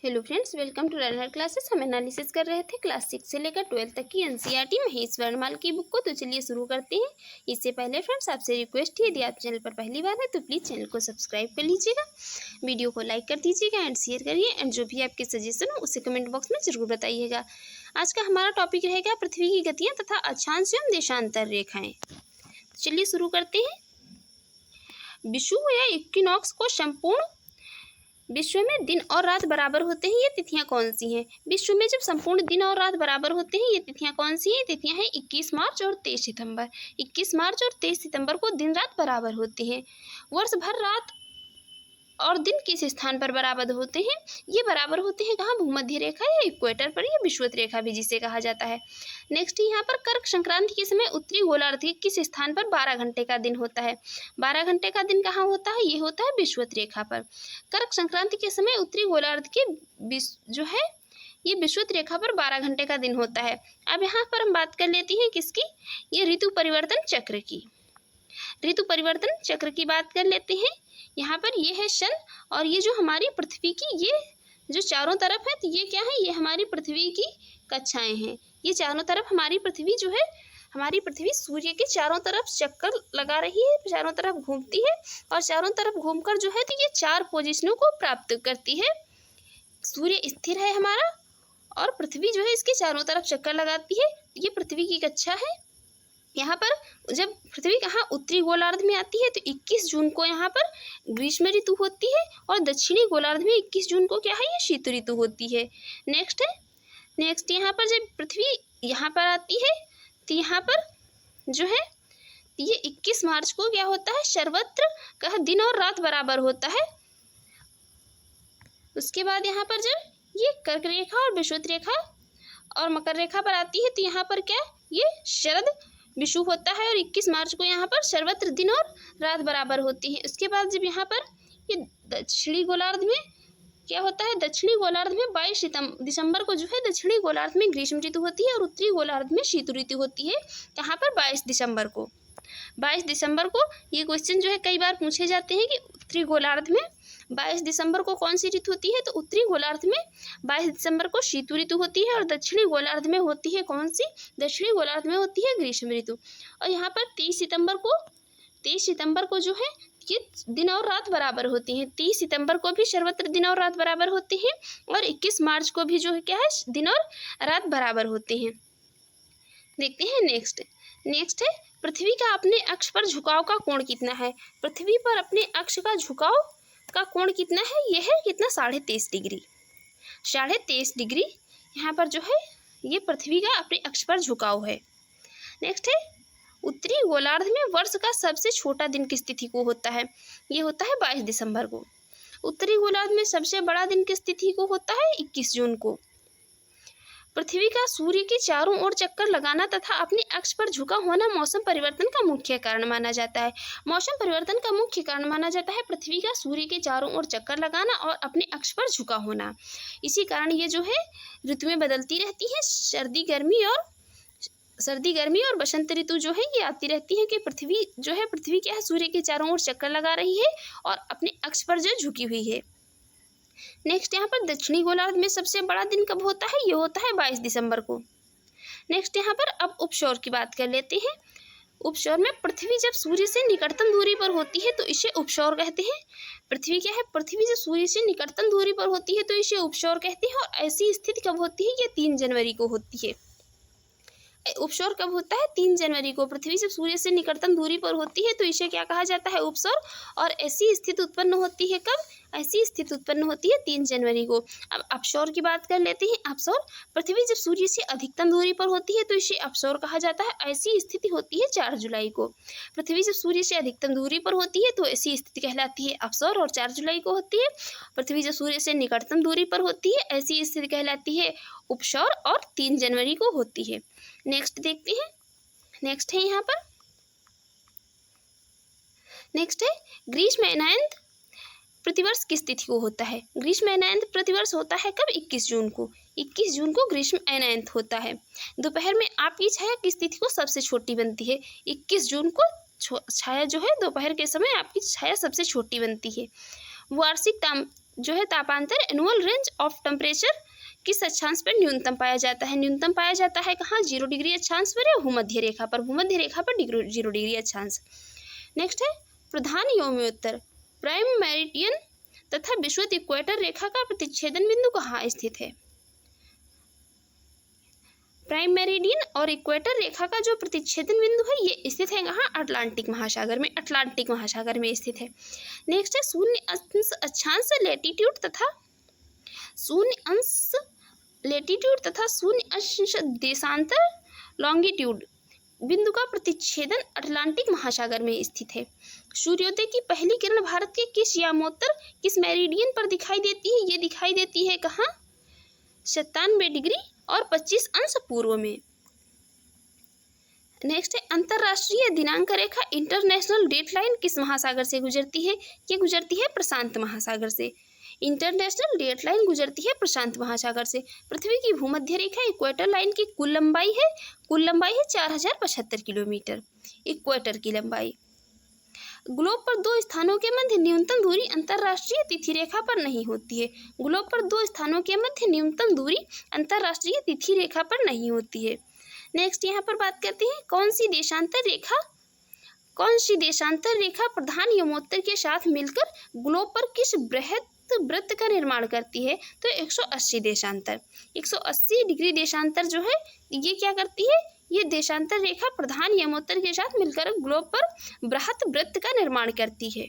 Hello friends, welcome to learner classes. हम analysis कर रहे थे क्लास 6 से लेकर 12 तक की एनसीईआरटी महेश वर्णमाल की बुक को। तो चलिए शुरू करते हैं। इससे पहले फ्रेंड्स आपसे रिक्वेस्ट है, यदि आप चैनल पर पहली बार है तो प्लीज़ चैनल को सब्सक्राइब कर लीजिएगा, वीडियो को लाइक कर दीजिएगा एंड शेयर करिए, एंड जो भी आपके सजेशन हो उसे कमेंट बॉक्स में जरूर बताइएगा। आज का हमारा टॉपिक रहेगा पृथ्वी की गतियाँ तथा अक्षांश एवं देशांतर रेखाएँ। चलिए शुरू करते हैं। विषुव या इक्विनॉक्स को संपूर्ण विश्व में दिन और रात बराबर होते हैं, ये तिथियां कौन सी हैं? विश्व में जब संपूर्ण दिन और रात बराबर होते हैं, ये तिथियां कौन सी हैं? तिथियां हैं 21 मार्च और 23 सितंबर। 21 मार्च और 23 सितंबर को दिन रात बराबर होते हैं। वर्ष भर रात और दिन किस स्थान पर बराबर होते हैं? ये बराबर होते हैं कहाँ? भूमध्य रेखा या इक्वेटर पर, या विषुवत रेखा भी जिसे कहा जाता है। नेक्स्ट यहाँ पर कर्क संक्रांति के समय उत्तरी गोलार्ध के किस स्थान पर 12 घंटे का दिन होता है? 12 घंटे का दिन कहाँ होता है? ये होता है विषुवत रेखा पर। कर्क संक्रांति के समय उत्तरी गोलार्ध के जो है ये विषुवत रेखा पर 12 घंटे का दिन होता है। अब यहाँ पर हम बात कर लेती हैं किसकी? ये ऋतु परिवर्तन चक्र की। ऋतु परिवर्तन चक्र की बात कर लेते हैं। यहाँ पर ये है सन, और ये जो हमारी पृथ्वी की ये जो चारों तरफ है, तो ये क्या है? ये हमारी पृथ्वी की कक्षाएं हैं। ये चारों तरफ हमारी पृथ्वी जो है, हमारी पृथ्वी सूर्य के चारों तरफ चक्कर लगा रही है, चारों तरफ घूमती है, और चारों तरफ घूमकर जो है तो ये 4 पोजीशनों को प्राप्त करती है। सूर्य स्थिर है हमारा, और पृथ्वी जो है इसके चारों तरफ चक्कर लगाती है। ये पृथ्वी की कक्षा है। यहाँ पर जब पृथ्वी कहाँ उत्तरी गोलार्ध में आती है तो 21 जून को यहाँ पर ग्रीष्म ऋतु होती है, और दक्षिणी गोलार्ध में 21 जून को क्या है? ये शीत ऋतु होती है। नेक्स्ट यहाँ पर जब पृथ्वी यहाँ पर आती है तो यहाँ पर जो है ये 21 मार्च को क्या होता है? सर्वत्र का दिन और रात बराबर होता है। उसके बाद यहाँ पर जब ये कर्क रेखा और विषुवत रेखा और मकर रेखा पर आती है तो यहाँ पर क्या? ये शरद विषुव होता है, और 21 मार्च को यहाँ पर सर्वत्र दिन और रात बराबर होती है। उसके बाद जब यहाँ पर ये दक्षिणी गोलार्ध में क्या होता है? दक्षिणी गोलार्ध में 22 दिसंबर को जो है दक्षिणी गोलार्ध में ग्रीष्म ऋतु होती है, और उत्तरी गोलार्ध में शीत ऋतु होती है। यहाँ पर 22 दिसंबर को ये क्वेश्चन जो है कई बार पूछे जाते हैं कि उत्तरी गोलार्ध में 22 दिसंबर को कौन सी ऋतु होती है? तो उत्तरी गोलार्ध में 22 दिसंबर को शीत ऋतु होती है, और दक्षिणी गोलार्ध में होती है कौन सी? दक्षिणी गोलार्ध में होती है ग्रीष्म ऋतु। और यहाँ पर 23 सितंबर को जो है ये दिन और रात बराबर होती हैं। 30 सितंबर को भी सर्वत्र दिन और रात बराबर होते हैं, और 21 मार्च को भी जो है क्या है? दिन और रात बराबर होते हैं। देखते हैं नेक्स्ट है पृथ्वी का अपने अक्ष पर झुकाव का कोण कितना है? पृथ्वी पर अपने अक्ष का झुकाव का कोण कितना है? यह है कितना? 23.5 डिग्री। 23.5 डिग्री यहाँ पर जो है ये पृथ्वी का अपने अक्ष पर झुकाव है। नेक्स्ट है उत्तरी गोलार्ध में वर्ष का सबसे छोटा दिन किस तिथि को होता है? ये होता है 22 दिसंबर को। उत्तरी गोलार्ध में सबसे बड़ा दिन किस तिथि को होता है? 21 जून को। पृथ्वी का सूर्य के चारों ओर चक्कर लगाना तथा अपने अक्ष पर झुका होना मौसम परिवर्तन का मुख्य कारण माना जाता है। मौसम परिवर्तन का मुख्य कारण माना जाता है पृथ्वी का सूर्य के चारों ओर चक्कर लगाना और अपने अक्ष पर झुका होना। इसी कारण ये जो है ऋतुएं बदलती रहती हैं। सर्दी गर्मी और बसंत ऋतु जो है ये आती रहती है कि पृथ्वी क्या है? सूर्य के चारों ओर चक्कर लगा रही है और अपने अक्ष पर जो झुकी हुई है। नेक्स्ट यहाँ पर दक्षिणी गोलार्ध में सबसे बड़ा दिन कब होता है? ये होता है 22 दिसंबर को। नेक्स्ट यहाँ पर अब उपसौर की बात कर लेते हैं। उपसौर में पृथ्वी जब सूर्य से निकटतम दूरी पर होती है तो इसे उपसौर कहते हैं। पृथ्वी क्या है? पृथ्वी जब सूर्य से निकटतम दूरी पर होती है तो इसे उपसौर कहते हैं। और ऐसी स्थिति कब होती है? ये 3 जनवरी को होती है। उपसौर कब होता है? 3 जनवरी को। पृथ्वी जब सूर्य से निकटतम दूरी पर होती है तो इसे क्या कहा जाता है? उपसौर। और ऐसी स्थिति उत्पन्न होती है कब? ऐसी स्थिति उत्पन्न होती है 3 जनवरी को। अब अपसौर की बात कर लेते हैं। अपसौर पृथ्वी जब सूर्य से अधिकतम दूरी पर होती है तो इसे अपसौर कहा जाता है। ऐसी स्थिति होती है 4 जुलाई को। पृथ्वी जब सूर्य से अधिकतम दूरी पर होती है तो ऐसी स्थिति कहलाती है अपसौर, और 4 जुलाई को होती है। पृथ्वी जब सूर्य से निकटतम दूरी पर होती है ऐसी स्थिति कहलाती है उपसौर, और 3 जनवरी को होती है। नेक्स्ट देखते हैं। नेक्स्ट है यहाँ पर नेक्स्ट है ग्रीष्म अयनायंत प्रतिवर्ष किस तिथि को होता है? ग्रीष्म अयनायंत प्रतिवर्ष होता है कब? 21 जून को। 21 जून को ग्रीष्म अयनायंत होता है। दोपहर में आपकी छाया किस तिथि को सबसे छोटी बनती है? 21 जून को छाया जो है दोपहर के समय आपकी छाया सबसे छोटी बनती है। वार्षिक जो है तापांतर एनुअल रेंज ऑफ टेम्परेचर किस अक्षांश पर न्यूनतम पाया जाता है? न्यूनतम पाया जाता है कहाँ? 0 डिग्री अक्षांश पर या भूमध्य रेखा पर? भूमध्य रेखा पर 0 डिग्री अक्षांश। नेक्स्ट है प्रधान योम्योत्तर प्राइम मेरिडियन तथा विषुवत इक्वेटर रेखा का प्रतिच्छेदन बिंदु कहाँ स्थित है? प्राइम मेरिडियन और इक्वेटर रेखा का जो प्रतिच्छेदन बिंदु है ये स्थित है कहाँ? अटलांटिक महासागर में। अटलांटिक महासागर में स्थित है। नेक्स्ट है शून्य अंश अक्षांश लैटिट्यूड तथा शून्य अंश लैटिट्यूड तथा शून्य अंश देशांतर लॉन्गिट्यूड बिंदु का प्रतिच्छेदन अटलांटिक महासागर में स्थित है। सूर्योदय की पहली किरण भारत के किस यामोत्तर किस मेरिडियन पर दिखाई देती है? ये दिखाई देती है कहाँ? 97 डिग्री और 25 अंश पूर्व में। नेक्स्ट है अंतरराष्ट्रीय दिनांक रेखा इंटरनेशनल डेट लाइन किस महासागर से गुजरती है? ये गुजरती है प्रशांत महासागर से। इंटरनेशनल डेट लाइन गुजरती है प्रशांत महासागर से। पृथ्वी की भूमध्य रेखा इक्वेटर लाइन की कुल लंबाई है 4075 किलोमीटर इक्वेटर की लंबाई। ग्लोब पर दो स्थानों के मध्य न्यूनतम दूरी अंतरराष्ट्रीय तिथि रेखा पर नहीं होती है। ग्लोब पर दो स्थानों के मध्य न्यूनतम दूरी अंतरराष्ट्रीय तिथि रेखा पर नहीं होती है। नेक्स्ट यहाँ पर बात करते हैं कौन सी देशांतर रेखा प्रधान यमोत्तर के साथ मिलकर ग्लोब पर किस बृहत वृत्त का निर्माण करती है? तो 180 देशांतर 180 डिग्री देशांतर जो है ये क्या करती है? ये देशांतर रेखा प्रधान यमोत्तर के साथ मिलकर ग्लोब पर बृहत वृत्त का निर्माण करती है।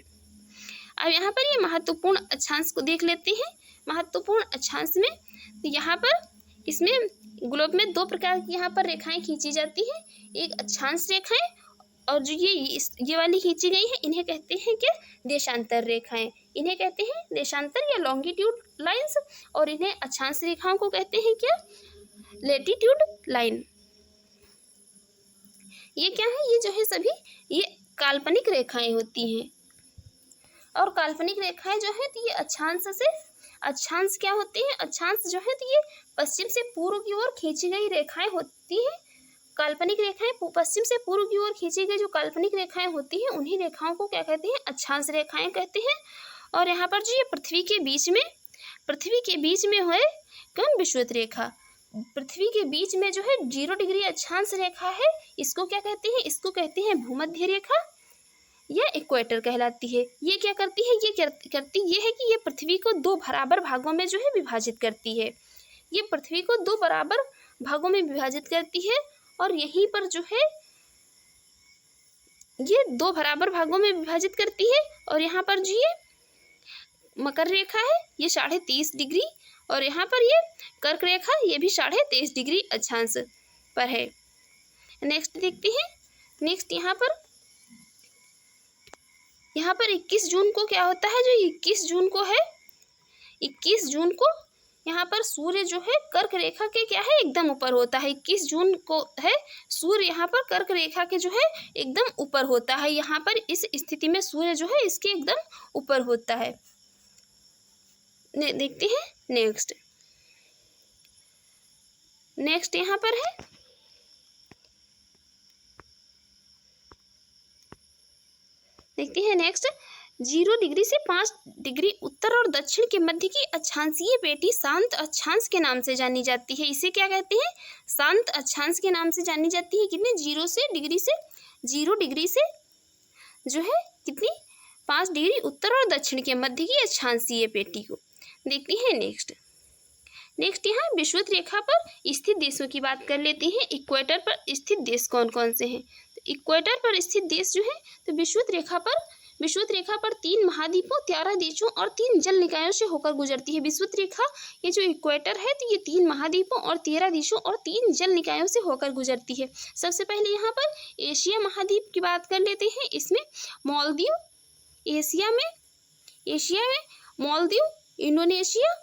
अब यहाँ पर ये महत्वपूर्ण अक्षांश को देख लेते हैं। महत्वपूर्ण अक्षांश में यहाँ पर इसमें ग्लोब में दो प्रकार की यहाँ पर रेखाएं खींची जाती है। एक अक्षांश रेखाएं और जो ये वाली खींची गई है इन्हें कहते हैं क्या? देशांतर रेखाएं। इन्हें कहते हैं देशांतर या लॉन्गिट्यूड लाइंस और इन्हें अक्षांश रेखाओं को कहते हैं क्या? Latitude line. ये क्या है? ये जो है सभी ये काल्पनिक रेखाएं होती हैं और काल्पनिक रेखाएं जो है तो ये अक्षांश क्या होती है? अक्षांश जो है तो ये पश्चिम से पूर्व की ओर खींची गई रेखाएं होती हैं। काल्पनिक रेखाएं पश्चिम से पूर्व की ओर खींची गई जो काल्पनिक रेखाएं होती हैं उन्हीं रेखाओं को क्या कहते हैं? अक्षांश रेखाएं कहते हैं। और यहाँ पर जो ये पृथ्वी के बीच में है कौन? विषुवत रेखा। पृथ्वी के बीच में जो है 0 डिग्री अक्षांश रेखा है इसको क्या कहते हैं? इसको कहते हैं भूमध्य रेखा या इक्वेटर कहलाती है। ये क्या करती है? ये है कि ये पृथ्वी को दो बराबर भागों में जो है विभाजित करती है। ये पृथ्वी को दो बराबर भागों में विभाजित करती है और यहीं पर जो है ये दो बराबर भागों में विभाजित करती है। और यहाँ पर जो ये मकर रेखा है ये 30.5 डिग्री और यहाँ पर ये कर्क रेखा ये भी 23.5 डिग्री अक्षांश पर है। नेक्स्ट देखते हैं। नेक्स्ट यहाँ पर 21 जून को क्या होता है? जो 21 जून को है 21 जून को यहाँ पर सूर्य जो है कर्क रेखा के क्या है? एकदम ऊपर होता है। 21 जून को है सूर्य यहाँ पर कर्क रेखा के जो है एकदम ऊपर होता है। यहाँ पर इस स्थिति में सूर्य जो है इसके एकदम ऊपर होता है। देखते हैं नेक्स्ट यहाँ पर है देखते हैं नेक्स्ट 0 डिग्री से 5 डिग्री उत्तर और दक्षिण के मध्य की अक्षांशीय पेटी शांत अक्षांश के नाम से जानी जाती है। इसे क्या कहते हैं? शांत अक्षांश के नाम से जानी जाती है। कितने? 0 डिग्री से जो है कितनी 5 डिग्री उत्तर और दक्षिण के मध्य की अक्षांशीय पेटी को देखते हैं। नेक्स्ट यहाँ विषुवत रेखा पर स्थित देशों की बात कर लेते हैं। इक्वेटर पर स्थित देश कौन कौन से हैं? तो इक्वेटर पर स्थित देश जो है तो विषुवत रेखा पर 3 महाद्वीपों 13 देशों और 3 जल निकायों से होकर गुजरती है। विषुवत रेखा ये जो इक्वेटर है तो ये 3 महाद्वीपों और 13 देशों और 3 जल निकायों से होकर गुजरती है। सबसे पहले यहाँ पर एशिया महाद्वीप की बात कर लेते हैं। इसमें मालदीव, एशिया में मालदीव, इंडोनेशिया,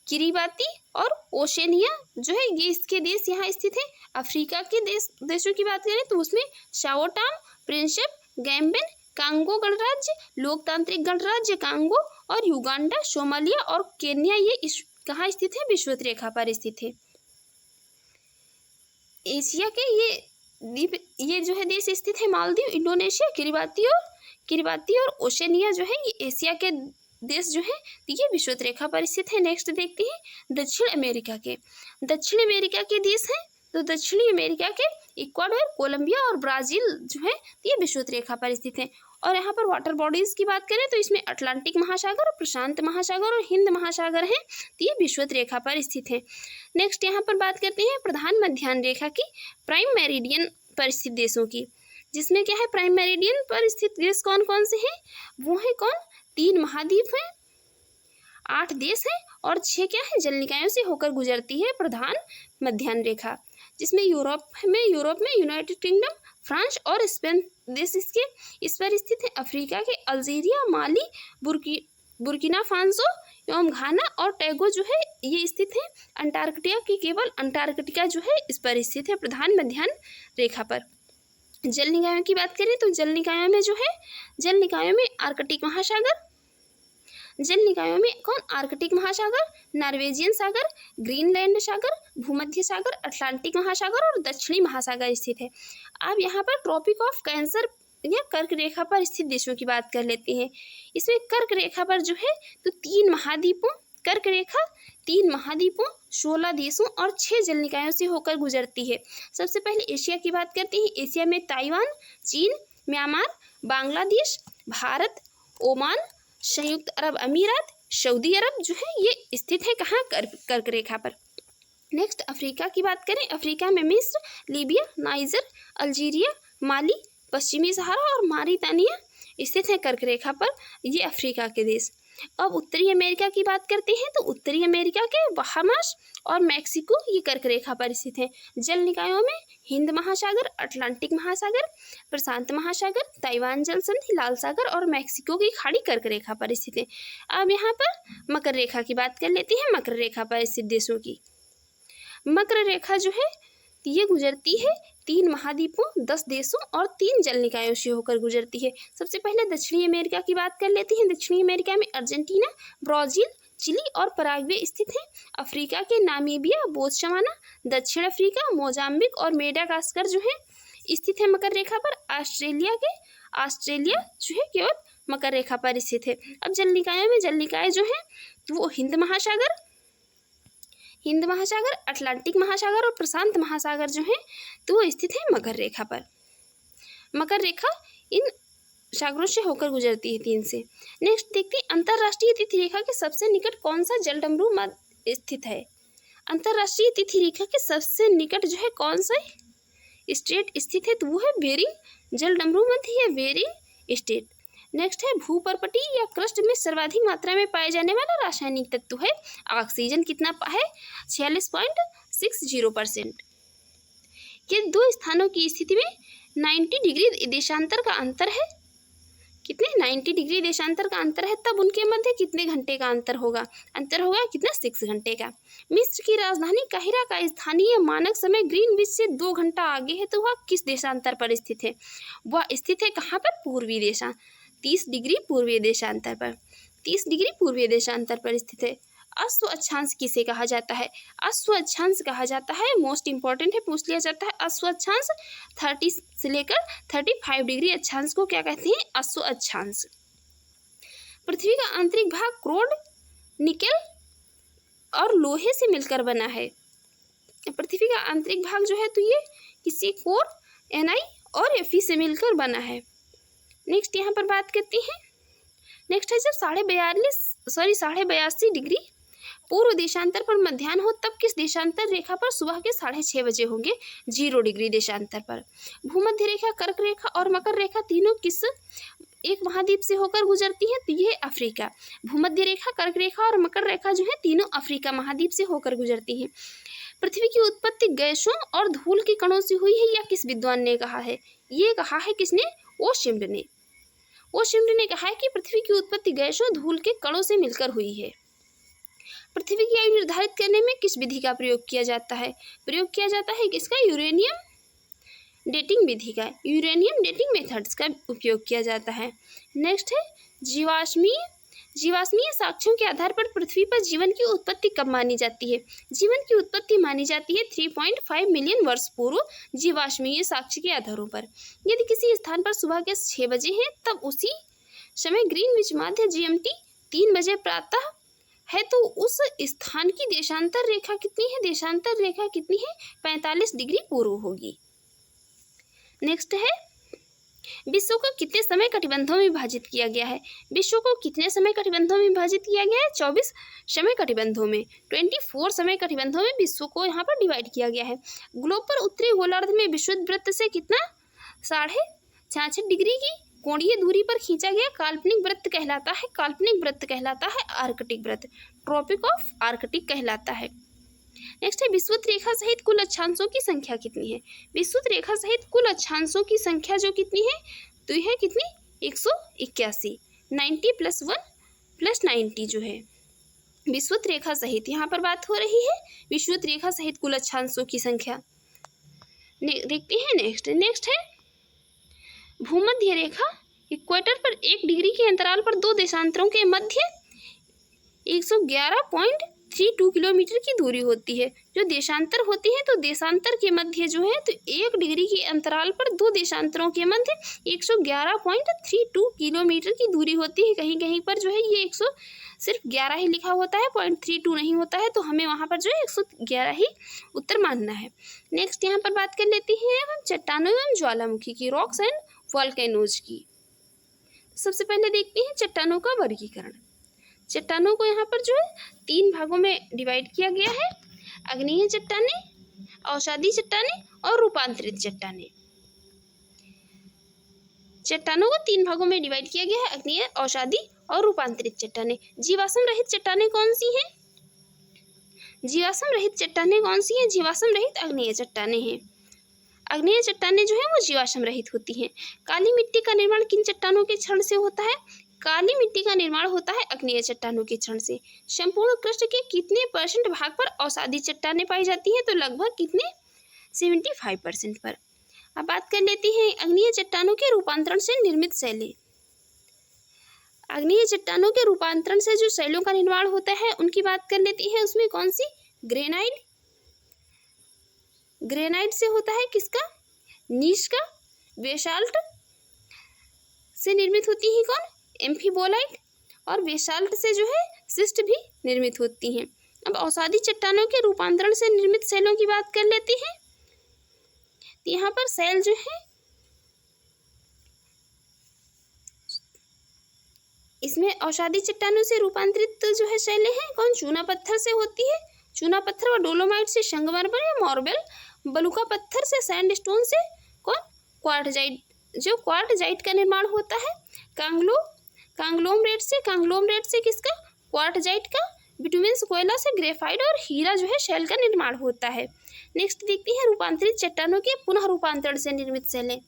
किरिबाती और ओशेनिया जो है ये इसके देश यहाँ स्थित है। अफ्रीका के देशों की बात करें तो उसमें Sao Tomé, Prinsep, Gambia, Congo गणराज्य, लोकतांत्रिक गणराज्य कांगो और युगांडा, सोमालिया और केन्या ये कहाँ स्थित है? विषुवत रेखा पर स्थित है। एशिया के ये जो है देश स्थित है मालदीव, इंडोनेशिया, किरिबाती और ओशेनिया जो है ये एशिया के देश जो है ये विषुवत रेखा पर स्थित है। नेक्स्ट देखते हैं दक्षिण अमेरिका के। दक्षिण अमेरिका के देश हैं तो दक्षिणी अमेरिका के इक्वाडोर, कोलंबिया और ब्राज़ील जो है ये विषुवत रेखा पर स्थित हैं। और यहाँ पर वाटर बॉडीज़ की बात करें तो इसमें अटलांटिक महासागर, प्रशांत महासागर और हिंद महासागर हैं, तो ये विषुवत रेखा पर स्थित हैं। नेक्स्ट यहाँ पर बात करते हैं प्रधान मध्याह्न रेखा की प्राइम मेरिडियन पर स्थित देशों की, जिसमें क्या है प्राइम मेरिडियन पर स्थित देश कौन कौन से हैं, वो है कौन, 3 महाद्वीप हैं, 8 देश हैं और 6 क्या है जल निकायों से होकर गुजरती है प्रधान मध्याह्न रेखा, जिसमें यूरोप में यूनाइटेड किंगडम, फ्रांस और स्पेन देश इसके इस पर स्थित है। अफ्रीका के अल्जीरिया, माली, बुर्किना फासो एवं घाना और टैगो जो है ये स्थित है। अंटार्कटिका की केवल अंटार्कटिका जो है इस पर स्थित है प्रधान मध्याह्न रेखा पर। जल निकायों की बात करें तो जल निकायों में जो है जल निकायों में आर्कटिक महासागर, जल निकायों में कौन, आर्कटिक महासागर, नॉर्वेजियन सागर, ग्रीनलैंड सागर, भूमध्य सागर, अटलांटिक महासागर और दक्षिणी महासागर स्थित है। अब यहाँ पर ट्रॉपिक ऑफ कैंसर या कर्क रेखा पर स्थित देशों की बात कर लेते हैं। इसमें कर्क रेखा पर जो है तो 3 महाद्वीपों, कर्क रेखा 3 महाद्वीपों, 16 देशों और 6 जल निकायों से होकर गुजरती है। सबसे पहले एशिया की बात करते हैं। एशिया में ताइवान, चीन, म्यांमार, बांग्लादेश, भारत, ओमान, संयुक्त अरब अमीरात, सऊदी अरब जो है ये स्थित है कहाँ, कर्क रेखा पर। नेक्स्ट अफ्रीका की बात करें। अफ्रीका में मिस्र, लीबिया, नाइजर, अल्जीरिया, माली, पश्चिमी सहारा और मारितानिया स्थित है कर्क रेखा पर, ये अफ्रीका के देश। अब उत्तरी अमेरिका की बात करते हैं तो उत्तरी अमेरिका के बहामास और मैक्सिको ये कर्क रेखा पर स्थित हैं। जल निकायों में हिंद महासागर, अटलांटिक महासागर, प्रशांत महासागर, ताइवान जल संधि, लाल सागर और मैक्सिको की खाड़ी कर्क रेखा पर स्थित है। अब यहाँ पर मकर रेखा की बात कर लेते हैं। मकर रेखा पर स्थित देशों की, मकर रेखा जो है ये गुजरती है 3 महाद्वीपों, 10 देशों और 3 जल निकायों से होकर गुजरती है। सबसे पहले दक्षिणी अमेरिका की बात कर लेते हैं। दक्षिणी अमेरिका में अर्जेंटीना, ब्राज़ील, चिली और पराग्वे स्थित हैं। अफ्रीका के नामीबिया, बोत्सवाना, दक्षिण अफ्रीका, मोजाम्बिक और मेडागास्कर जो है स्थित है मकर रेखा पर। ऑस्ट्रेलिया जो है केवल मकर रेखा पर स्थित है। अब जल निकायों में जल निकाय जो है वो हिंद महासागर, अटलांटिक महासागर और प्रशांत महासागर जो है तो वो स्थित है मकर रेखा पर। मकर रेखा इन सागरों से होकर गुजरती है 3 से। नेक्स्ट देखते हैं अंतर्राष्ट्रीय तिथि रेखा के सबसे निकट कौन सा जलडमरू मध्य स्थित है। अंतर्राष्ट्रीय तिथि रेखा के सबसे निकट जो है कौन सा स्टेट स्थित है तो वो है बेरिंग जलडमरू मध्य या बेरिंग स्टेट। नेक्स्ट है भूपर्पटी या क्रस्ट में सर्वाधिक मात्रा में पाए जाने वाला रासायनिक तत्व है ऑक्सीजन, कितना है 46.60%। ये 2 स्थानों की स्थिति में 90 डिग्री देशांतर का अंतर है, कितने 90 डिग्री देशांतर का अंतर है, तब उनके मध्य कितने घंटे का अंतर होगा, कितना 6 घंटे का। मिस्र की राजधानी काहिरा का स्थानीय मानक समय ग्रीनविच से 2 घंटा आगे है तो वह किस देशांतर पर स्थित है, वह स्थित है कहाँ पर, पूर्वी देशा 30 डिग्री पूर्वीय देशांतर पर, 30 डिग्री पूर्वीय देशांतर पर स्थित है। अश्व अक्षांश किसे कहा जाता है, अश्व अक्षांश कहा जाता है, मोस्ट इंपॉर्टेंट है, पूछ लिया जाता है। अश्व अक्षांश 30 से लेकर 35 डिग्री अक्षांश को क्या कहते हैं, अश्व अक्षांश। पृथ्वी का आंतरिक भाग क्रोड, निकेल और लोहे से मिलकर बना है। पृथ्वी का आंतरिक भाग जो है तो ये किसी कोर, Ni और Fe से मिलकर बना है। नेक्स्ट यहाँ पर बात करते हैं। नेक्स्ट है जब 82.82 डिग्री पूर्व देशांतर पर मध्याह्न हो तब किस देशांतर रेखा पर सुबह के 6:30 बजे होंगे, 0 डिग्री देशांतर पर। भूमध्य रेखा, कर्क रेखा और मकर रेखा तीनों किस एक महाद्वीप से होकर गुजरती है तो ये अफ्रीका। भूमध्य रेखा, कर्क रेखा और मकर रेखा जो है तीनों अफ्रीका महाद्वीप से होकर गुजरती हैं। पृथ्वी की उत्पत्ति गैसों और धूल के कणों से हुई है या किस विद्वान ने कहा है, ये कहा है किसने, ओशिम्ड ने। ओशिम्ड ने कहा है कि पृथ्वी की उत्पत्ति गैसों धूल के कणों से मिलकर हुई है। पृथ्वी की आयु निर्धारित करने में किस विधि का प्रयोग किया जाता है, प्रयोग किया जाता है किसका, यूरेनियम डेटिंग विधि का, यूरेनियम डेटिंग मेथड्स का उपयोग किया जाता है। नेक्स्ट है जीवाश्मीय साक्ष्यों के आधार पर पृथ्वी पर जीवन की उत्पत्ति कब मानी जाती है, जीवन की उत्पत्ति मानी जाती है 3.5 मिलियन वर्ष पूर्व जीवाश्मीय साक्ष्य के आधारों पर। यदि किसी स्थान पर सुबह के 6 बजे हैं तब उसी समय ग्रीनविच मध्य GMT 3 बजे प्रातः है तो उस स्थान की देशांतर रेखा कितनी है? देशांतर रेखा कितनी है? 45 डिग्री पूर्व होगी। नेक्स्ट है, विश्व को कितने समय कटिबंधों में विभाजित किया गया है? विश्व को कितने समय कटिबंधों में विभाजित किया गया है? 24 समय कटिबंधों में, 24 समय कटिबंधों में विश्व को यहाँ पर डिवाइड किया गया है। ग्लोब पर उत्तरी गोलार्ध में विषुवत वृत्त से कितना 66.66 डिग्री की कोणीय दूरी पर खींचा गया काल्पनिक वृत्त कहलाता है। काल्पनिक वृत्त कहलाता है आर्कटिक वृत्त, ट्रॉपिक ऑफ आर्कटिक कहलाता है। नेक्स्ट है, विषुवत रेखा सहित कुल अक्षांशों की संख्या कितनी है? विषुवत रेखा सहित कुल अक्षांशों की संख्या जो कितनी है? तो यह कितनी? 181। 90 + 1 + 90 जो है विषुवत रेखा सहित, यहाँ पर बात हो रही है विषुवत रेखा सहित कुल अक्षांशों की संख्या। देखते हैं नेक्स्ट है, भूमध्य रेखा इक्वेटर पर 1 डिग्री के अंतराल पर दो देशांतरों के मध्य 111.32 किलोमीटर की दूरी होती है। जो देशांतर होती है तो देशांतर के मध्य जो है तो 1 डिग्री के अंतराल पर दो देशांतरों के मध्य 111.32 किलोमीटर की दूरी होती है। कहीं कहीं पर जो है ये सिर्फ 11 ही लिखा होता है, 0.32 नहीं होता है, तो हमें वहाँ पर जो है 111 ही उत्तर मानना है। नेक्स्ट यहाँ पर बात कर लेते हैं हम चट्टानों एवं ज्वालामुखी की, रॉक्स एंड वॉल्केनोज की। सबसे पहले देखते हैं चट्टानों का वर्गीकरण। चट्टानों को यहाँ पर जो है 3 भागों में डिवाइड किया गया है, आग्नेय चट्टानें, अवसादी चट्टानें और रूपांतरित चट्टानें। चट्टानों को 3 भागों में डिवाइड किया गया है, आग्नेय, अवसादी और रूपांतरित चट्टानें। जीवाश्म रहित चट्टानें कौन सी हैं? जीवाश्म रहित चट्टानें कौन सी हैं? जीवाश्म रहित आग्नेय चट्टानें हैं। आग्नेय चट्टानें जो है वो जीवाश्म रहित होती हैं। काली मिट्टी का निर्माण किन चट्टानों के क्षरण से होता है? काली मिट्टी का निर्माण होता है आग्नेय चट्टानों के क्षरण से। संपूर्ण क्रस्ट के कितने % भाग पर अवसादी चट्टानें पाई जाती हैं? तो लगभग कितने? 75% पर। अब बात कर लेते हैं आग्नेय चट्टानों के रूपांतरण से निर्मित शैलें। आग्नेय चट्टानों के रूपांतरण से जो शैलों का निर्माण होता है उनकी बात कर लेते हैं। उसमें कौन सी? ग्रेनाइट। ग्रेनाइट से होता है किसका? नीश का। बेसाल्ट से निर्मित होती है कौन? एम्फीबोलाइट। और बेसाल्ट से जो है सिस्ट भी निर्मित होती हैं। अब अवसादी चट्टानों के रूपांतरण से निर्मित शैलों की बात कर लेते हैं। यहाँ पर शैल जो है इसमें अवसादी चट्टानों से रूपांतरित जो है शैलें हैं कौन? चूना पत्थर से होती है। चूना पत्थर व डोलोमाइट से संगमरमर या मार्बल, बलुका पत्थर से सैंडस्टोन से कौन? क्वार्टजाइट। जो क्वार्टजाइट का निर्माण होता है। कांग्लोमरेट से किसका? क्वार्टजाइट का। बिटुमेंस कोयला से ग्रेफाइट और हीरा जो है शैल का निर्माण होता है। नेक्स्ट देखते हैं रूपांतरित चट्टानों के पुनः रूपांतरण से निर्मित शैलें।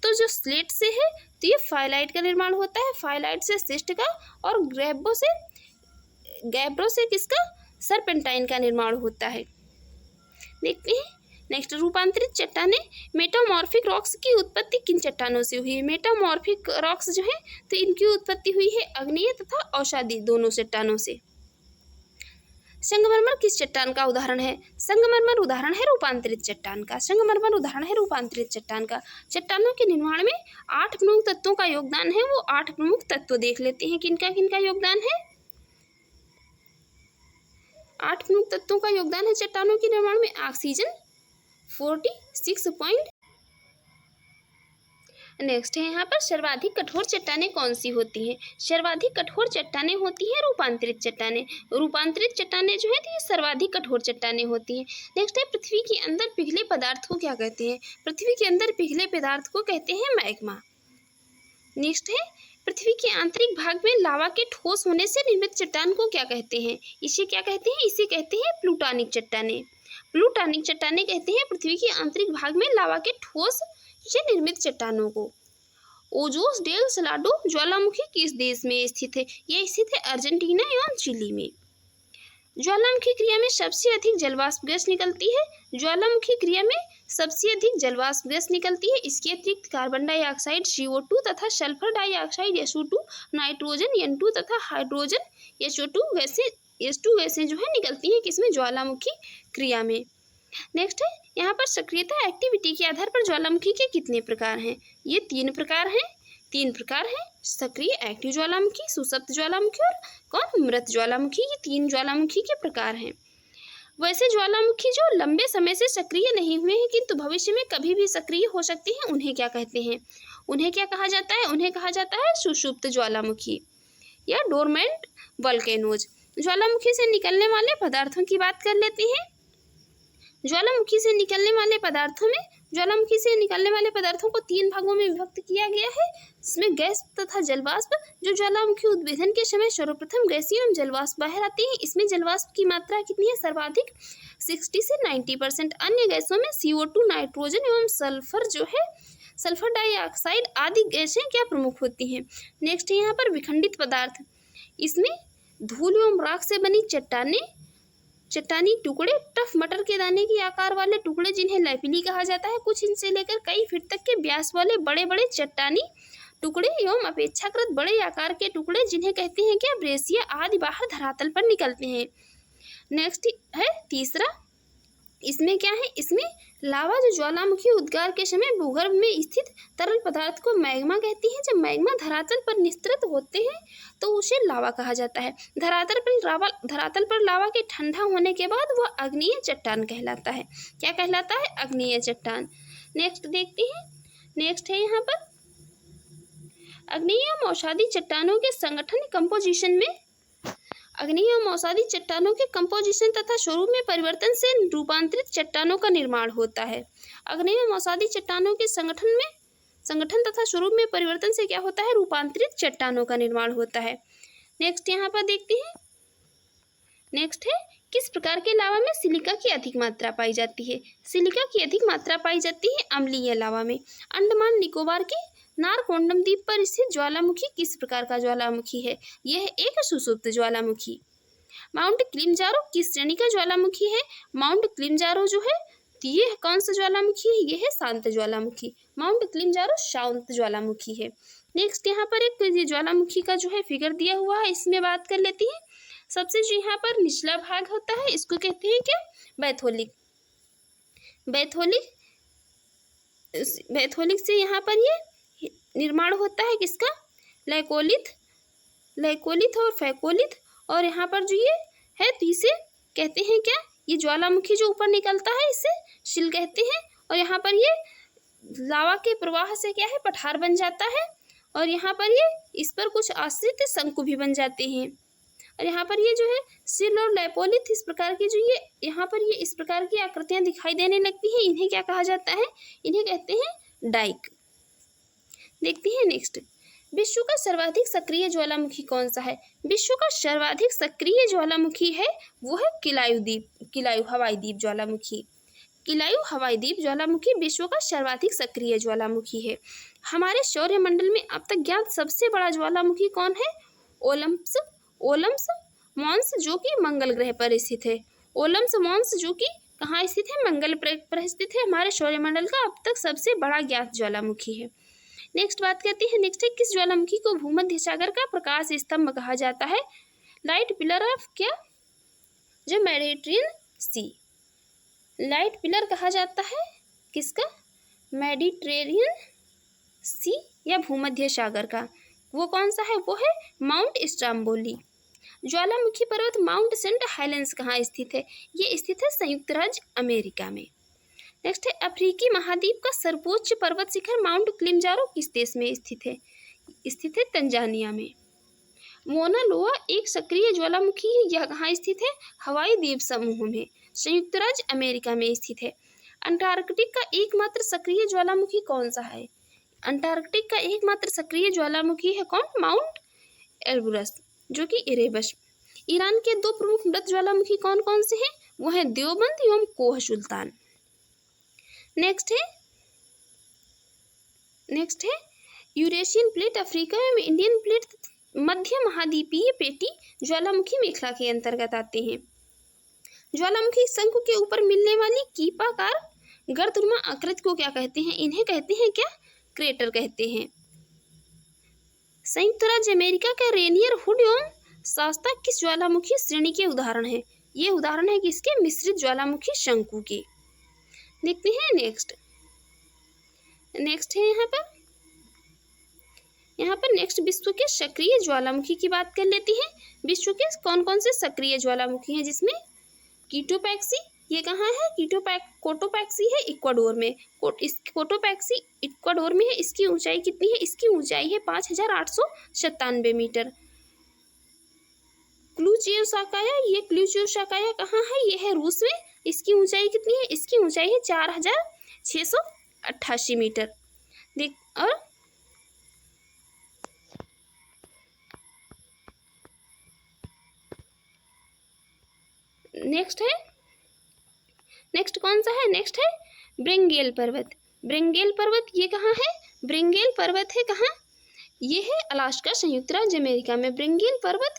तो जो स्लेट से है तो ये फाइलाइट का निर्माण होता है। फाइलाइट से सिस्ट का और गैब्रो से किसका? सरपेंटाइन का निर्माण होता है। देखते हैं नेक्स्ट, रूपांतरित चट्टानें। मेटामॉर्फिक रॉक्स की उत्पत्ति किन चट्टानों से हुई है? मेटामॉर्फिक रॉक्स जो है तो इनकी उत्पत्ति हुई है आग्नेय तथा अवसादी दोनों चट्टानों से। संगमरमर किस चट्टान का उदाहरण है? संगमरमर उदाहरण है रूपांतरित चट्टान का। संगमरमर उदाहरण है रूपांतरित चट्टान का। चट्टानों के निर्माण में 8 प्रमुख तत्वों का योगदान है। वो 8 प्रमुख तत्व देख लेते हैं किनका किनका योगदान है। 8 प्रमुख तत्वों का योगदान है चट्टानों के निर्माण में। ऑक्सीजन 46 नेक्स्ट है यहाँ पर सर्वाधिक कठोर चट्टानें कौन सी होती हैं? सर्वाधिक कठोर चट्टानें होती हैं रूपांतरित चट्टानें। रूपांतरित चट्टानें जो है तो ये सर्वाधिक कठोर चट्टानें होती हैं। नेक्स्ट है पृथ्वी के अंदर पिघले पदार्थ को क्या कहते हैं? पृथ्वी के अंदर पिघले पदार्थ को कहते हैं मैग्मा। नेक्स्ट है पृथ्वी के आंतरिक भाग में लावा के ठोस होने से निर्मित चट्टान को क्या कहते हैं? इसे क्या कहते हैं? इसे कहते हैं प्लूटोनिक चट्टानें। प्लूटोनिक चट्टानें कहते हैं पृथ्वी के आंतरिक भाग में लावा के ठोस से निर्मित चट्टानों को। ओजोस डेल सलाडो ज्वालामुखी किस देश में स्थित है? यह स्थित है अर्जेंटीना एवं चिली में। ज्वालामुखी क्रिया में सबसे अधिक जलवाष्प गैस निकलती है। ज्वालामुखी क्रिया में सबसे अधिक जलवाष्प गैस निकलती है। इसके अतिरिक्त कार्बन डाइऑक्साइड CO2 तथा sulphur dioxide SO2, nitrogen N2 तथा हाइड्रोजन H2 गैसें जो है निकलती हैं किसमें? ज्वालामुखी क्रिया में। नेक्स्ट है यहाँ पर सक्रियता एक्टिविटी के आधार पर ज्वालामुखी के कितने प्रकार हैं? ये 3 प्रकार हैं। तीन प्रकार हैं, सक्रिय एक्टिव ज्वालामुखी, सुषुप्त ज्वालामुखी और कौन मृत ज्वालामुखी। ये तीन ज्वालामुखी के प्रकार हैं। वैसे ज्वालामुखी जो लंबे समय से सक्रिय नहीं हुए हैं किंतु भविष्य में कभी भी सक्रिय हो सकती हैं, उन्हें क्या कहते हैं? उन्हें क्या कहा जाता है? उन्हें कहा जाता है सुषुप्त ज्वालामुखी या डोरमेंट वोल्केनोज। ज्वालामुखी से निकलने वाले पदार्थों की बात कर लेते हैं। ज्वालामुखी से निकलने वाले पदार्थों को तीन भागों में विभक्त किया गया है। इसमें गैस तथा जलवाष्प। जो ज्वालामुखी उद्भेदन के समय सर्वप्रथम गैसीय एवं जलवाष्प बाहर आते हैं, इसमें जलवाष्प की मात्रा कितनी है? सर्वाधिक 60 से 90%। अन्य गैसों में CO2, नाइट्रोजन एवं सल्फर जो है सल्फर डाइऑक्साइड आदि गैसें क्या प्रमुख होती हैं। नेक्स्ट है यहाँ पर विखंडित पदार्थ। इसमें धूल एवं राख से बनी चट्टानी टुकड़े, टफ मटर के दाने के आकार वाले टुकड़े जिन्हें लैपिली कहा जाता है, कुछ इंच से लेकर कई फीट तक के व्यास वाले बड़े बड़े चट्टानी टुकड़े एवं अपेक्षाकृत बड़े आकार के टुकड़े जिन्हें कहते हैं क्या? ब्रेसिया आदि बाहर धरातल पर निकलते हैं। नेक्स्ट है तीसरा, इसमें क्या है? इसमें लावा जो ज्वालामुखी उद्गार के समय भूगर्भ में स्थित तरल पदार्थ को मैग्मा कहती है। जब मैग्मा धरातल पर निस्तृत होते हैं तो उसे लावा कहा जाता है। धरातल पर लावा के ठंडा होने के बाद वह अग्नीय चट्टान कहलाता है। क्या कहलाता है? अग्नीय चट्टान। नेक्स्ट देखते हैं। नेक्स्ट है यहाँ पर अग्नीय एवं औषधि चट्टानों के संगठन कंपोजिशन में अग्नीय एवं औषधि चट्टानों के कंपोजिशन तथा स्वरूप में परिवर्तन से रूपांतरित चट्टानों का निर्माण होता है। अग्नीय एवं औषधि चट्टानों के संगठन तथा स्वरूप में परिवर्तन से क्या होता है? रूपांतरित चट्टानों का निर्माण होता है। नेक्स्ट यहाँ पर देखते हैं। नेक्स्ट है किस प्रकार के लावा में सिलिका की अधिक मात्रा पाई जाती है? सिलिका की अधिक मात्रा पाई जाती है अम्लीय लावा में। अंडमान निकोबार के नारकोंडम द्वीप पर स्थित ज्वालामुखी किस प्रकार का ज्वालामुखी है? यह एक सुषुप्त ज्वालामुखी। माउंट किलिमंजारो किस श्रेणी का ज्वालामुखी है? माउंट किलिमंजारो जो है ये कौन सा ज्वालामुखी है? यह है शांत ज्वालामुखी। माउंट किलिमंजारो शांत ज्वालामुखी है। नेक्स्ट यहाँ पर एक ज्वालामुखी का जो है फिगर दिया हुआ है, इसमें बात कर लेती है। सबसे जो यहाँ पर निचला भाग होता है इसको कहते हैं क्या? बैथोलिक से यहाँ पर ये निर्माण होता है किसका? लैकोलिथ और फैकोलिथ। और यहाँ पर जो ये है तो इसे कहते हैं क्या? ये ज्वालामुखी जो ऊपर निकलता है इसे शिल कहते हैं। और यहाँ पर ये लावा के प्रवाह से क्या है? पठार बन जाता है। और यहाँ पर ये इस पर कुछ आश्रित शंकु भी बन जाते हैं। और यहाँ पर ये जो है सिल और लैपोलिथ इस प्रकार की जो ये यहाँ पर ये इस प्रकार की आकृतियाँ दिखाई देने लगती हैं, इन्हें क्या कहा जाता है? इन्हें कहते हैं डाइक। देखते हैं नेक्स्ट। विश्व का सर्वाधिक सक्रिय ज्वालामुखी कौन सा है? विश्व का सर्वाधिक सक्रिय ज्वालामुखी है वो है किलायू हवाई द्वीप ज्वालामुखी। किलायू हवाई द्वीप ज्वालामुखी विश्व का सर्वाधिक सक्रिय ज्वालामुखी है। हमारे सौरमंडल में अब तक ज्ञात सबसे बड़ा ज्वालामुखी कौन है? ओलम्स मॉन्स जो कि मंगल ग्रह पर स्थित है। ओलम्स मॉन्स जो कि कहाँ स्थित है? मंगल पर स्थित है। हमारे सौरमंडल का अब तक सबसे बड़ा ज्ञात ज्वालामुखी है। नेक्स्ट बात करते हैं। नेक्स्ट है किस ज्वालामुखी को भूमध्य सागर का प्रकाश स्तंभ कहा जाता है? लाइट पिलर ऑफ क्या? जो मेडिटेरियन सी। लाइट पिलर कहा जाता है किसका? मेडिटेरियन सी या भूमध्य सागर का। वो कौन सा है? वो है माउंट स्ट्रम्बोली। ज्वालामुखी पर्वत माउंट सेंट हेलेंस कहाँ स्थित है? ये स्थित है संयुक्त राज्य अमेरिका में। नेक्स्ट है अफ्रीकी महाद्वीप का सर्वोच्च पर्वत शिखर माउंट किलिमंजारो किस देश में स्थित है? स्थित है तंजानिया में। मोना लोआ एक सक्रिय ज्वालामुखी है। यह कहाँ स्थित है? हवाई द्वीप समूह में, संयुक्त राज्य अमेरिका में स्थित है। अंटार्कटिक का एकमात्र सक्रिय ज्वालामुखी कौन सा है? अंटार्कटिक का एकमात्र सक्रिय ज्वालामुखी है कौन? माउंट एल्ब्रस जो कि इरेबस। ईरान के दो प्रमुख मृत ज्वालामुखी कौन कौन से हैं? वो है देवबंद एवं कोह सुल्तान। नेक्स्ट है यूरेशियन प्लेट, अफ्रीका एवं इंडियन प्लेट मध्य महाद्वीपीय पेटी ज्वालामुखी मेखला के अंतर्गत आते हैं। ज्वालामुखी शंकु के ऊपर मिलने वाली कीपाकार गर्दनुमा आकृति को क्या कहते हैं? इन्हें कहते हैं क्या? क्रेटर कहते हैं। संयुक्त राज्य अमेरिका का रेनियर हुड एवं शास्ता किस ज्वालामुखी श्रेणी के उदाहरण है? ये उदाहरण है किसके? मिश्रित ज्वालामुखी शंकु के। देखते हैं नेक्स्ट है यहाँ पर यहाँ पर नेक्स्ट विश्व के सक्रिय ज्वालामुखी की बात कर लेते हैं। विश्व के कौन कौन से सक्रिय ज्वालामुखी हैं, जिसमें कीटोपैक्सी, ये कहाँ है, कोटोपैक्सी है इक्वाडोर में। कोटोपैक्सी इक्वाडोर में है। इसकी ऊंचाई कितनी है, इसकी ऊंचाई है 5897 मीटर। क्लूजियोसाकाया, ये क्लूजियोसाकाया कहाँ है, ये है रूस में। इसकी ऊंचाई कितनी है, इसकी ऊंचाई है 4688 मीटर। देख, और नेक्स्ट कौन सा है, नेक्स्ट है ब्रिंगेल पर्वत। ब्रिंगेल पर्वत ये कहाँ है, ब्रिंगेल पर्वत है कहाँ, ये है अलास्का संयुक्त राज्य अमेरिका में। ब्रिंगेल पर्वत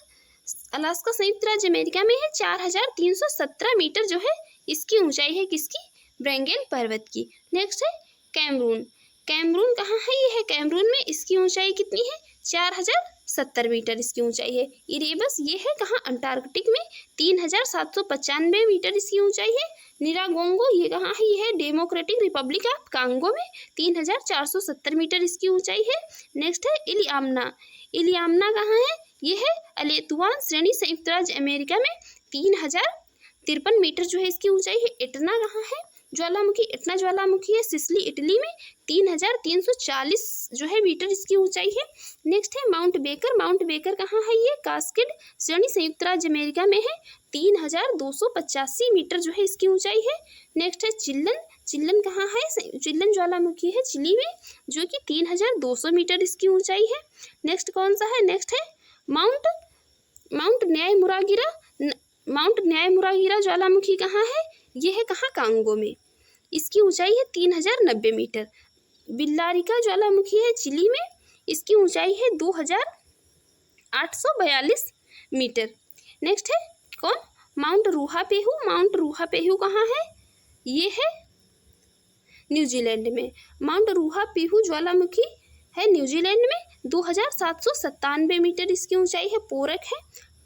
अलास्का संयुक्त राज्य अमेरिका में है। 4317 मीटर जो है इसकी ऊंचाई है, किसकी, ब्रिंगेल पर्वत की। नेक्स्ट है कैमरून। कैमरून कहाँ है, ये है कैमरून में। इसकी ऊंचाई कितनी है, 4070 मीटर इसकी ऊंचाई है। इरेबस ये है कहाँ, अंटार्कटिक में। 3795 मीटर इसकी ऊंचाई है। निरागोंगो ये कहाँ है, ये है डेमोक्रेटिक रिपब्लिक ऑफ कांगो में। 3470 मीटर इसकी ऊंचाई है। नेक्स्ट है इलियामना। इलियामना कहाँ है, ये है अलेतुआन श्रेणी संयुक्त राज्य अमेरिका में। 3053 मीटर जो है इसकी ऊंचाई है। इटना कहाँ है, ज्वालामुखी, इटना ज्वालामुखी है सिसिली इटली में। 3340 जो है मीटर इसकी ऊंचाई है। नेक्स्ट है माउंट बेकर। माउंट बेकर कहाँ है, ये कास्केड श्रेणी संयुक्त राज्य अमेरिका में है। 3285 मीटर जो है इसकी ऊंचाई है। नेक्स्ट है चिल्लन। चिल्लन कहाँ है, चिल्लन ज्वालामुखी है चिली में, जो कि 3200 मीटर इसकी ऊंचाई है। नेक्स्ट कौन सा है, नेक्स्ट है माउंट न्यायमुरागिरा। माउंट न्यायमुरागिरा ज्वालामुखी कहाँ है, ये है कहाँ, कांगो में। इसकी ऊंचाई है 3090 मीटर। बिल्लारिका ज्वालामुखी है चिली में। इसकी ऊंचाई है 2842 मीटर। नेक्स्ट है कौन, माउंट रूहापेहू। माउंट रूहापेहू कहाँ है, ये है न्यूजीलैंड में। माउंट रूहापेहू ज्वालामुखी है न्यूजीलैंड में। 2797 मीटर इसकी ऊंचाई है। पोरक है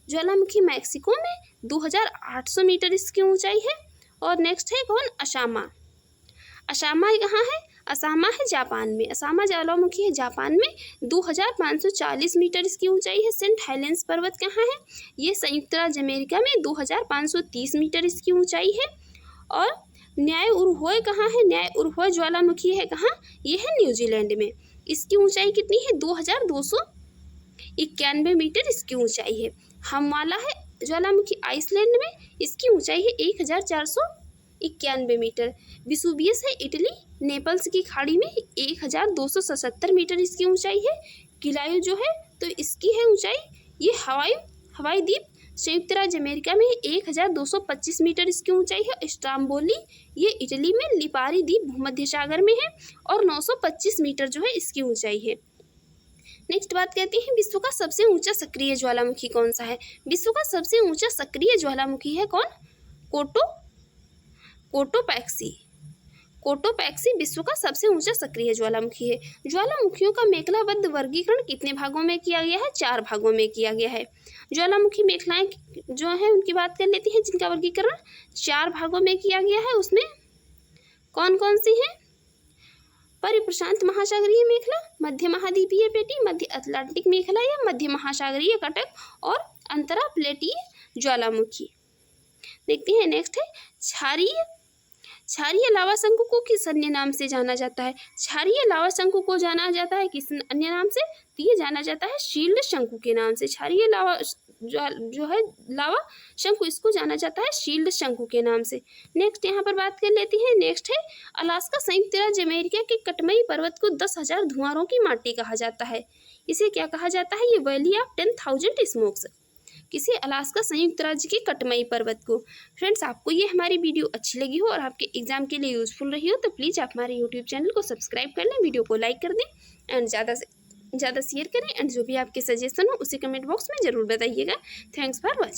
ज्वालामुखी मैक्सिको में। 2800 मीटर इसकी ऊंचाई है। और नेक्स्ट है कौन, असामा। असामा कहाँ है, असामा है जापान में। असामा ज्वालामुखी है जापान में। 2540 मीटर इसकी ऊंचाई है। सेंट हेलेंस पर्वत कहाँ है, ये संयुक्त राज्य अमेरिका में। 2530 मीटर इसकी ऊंचाई है। और न्याय उरुह्वे कहाँ है, न्याय उरुह्वे ज्वालामुखी है कहाँ, ये है न्यूजीलैंड में। इसकी ऊंचाई कितनी है, 2291 मीटर इसकी ऊंचाई है। हमवाला है ज्वालामुखी आइसलैंड में। इसकी ऊंचाई है 1491 मीटर। विसुवियस है इटली, नेपल्स की खाड़ी में। 1277 मीटर इसकी ऊंचाई है। किलायू जो है तो इसकी है ऊंचाई, ये हवाई द्वीप संयुक्त राज्य अमेरिका में 1225 मीटर इसकी ऊंचाई है। स्ट्राम्बोली ये इटली में। लिपारी द्वीप भूमध्य सागर में है और 925 मीटर जो है इसकी ऊंचाई है। नेक्स्ट बात कहते हैं विश्व का सबसे ऊंचा सक्रिय ज्वालामुखी कौन सा है। विश्व का सबसे ऊंचा सक्रिय ज्वालामुखी है कौन, कोटोपैक्सी। कोटोपैक्सी विश्व का सबसे ऊंचा सक्रिय ज्वालामुखी है। ज्वालामुखियों का मेखलाबद्ध वर्गीकरण कितने भागों में किया गया है, 4 भागों में किया गया है। ज्वालामुखी मेखलाएं जो है उनकी बात कर लेते हैं, जिनका वर्गीकरण 4 भागों में किया गया है। उसमें कौन कौन सी हैं, परिप्रशांत महासागरीय मेखला, मध्य महाद्वीपीय प्लेटी, मध्य अटलांटिक मेखला या मध्य महासागरीय कटक, और अंतरा प्लेटीय ज्वालामुखी। देखते हैं नेक्स्ट है क्षारीय लावा शंकु को किस अन्य नाम से जाना जाता है। क्षारीय लावा शंकु को जाना जाता है किस अन्य नाम से, तो ये जाना जाता है शील्ड शंकु के नाम से। क्षारीय लावा जो है लावा शंकु, इसको जाना जाता है शील्ड शंकु के नाम से। नेक्स्ट यहाँ पर बात कर लेते हैं, नेक्स्ट है अलास्का संयुक्त राज्य अमेरिका के कटमई पर्वत को 10,000 धुआरों की माटी कहा जाता है। इसे क्या कहा जाता है, ये वैली ऑफ 10,000 स्मोक्स, किसी अलास्का संयुक्त राज्य के कटमई पर्वत को। फ्रेंड्स, आपको ये हमारी वीडियो अच्छी लगी हो और आपके एग्जाम के लिए यूजफुल रही हो तो प्लीज़ आप हमारे यूट्यूब चैनल को सब्सक्राइब कर लें, वीडियो को लाइक कर दें एंड ज़्यादा से ज़्यादा शेयर करें। एंड जो भी आपके सजेशन हो उसे कमेंट बॉक्स में ज़रूर बताइएगा। Thanks for watching.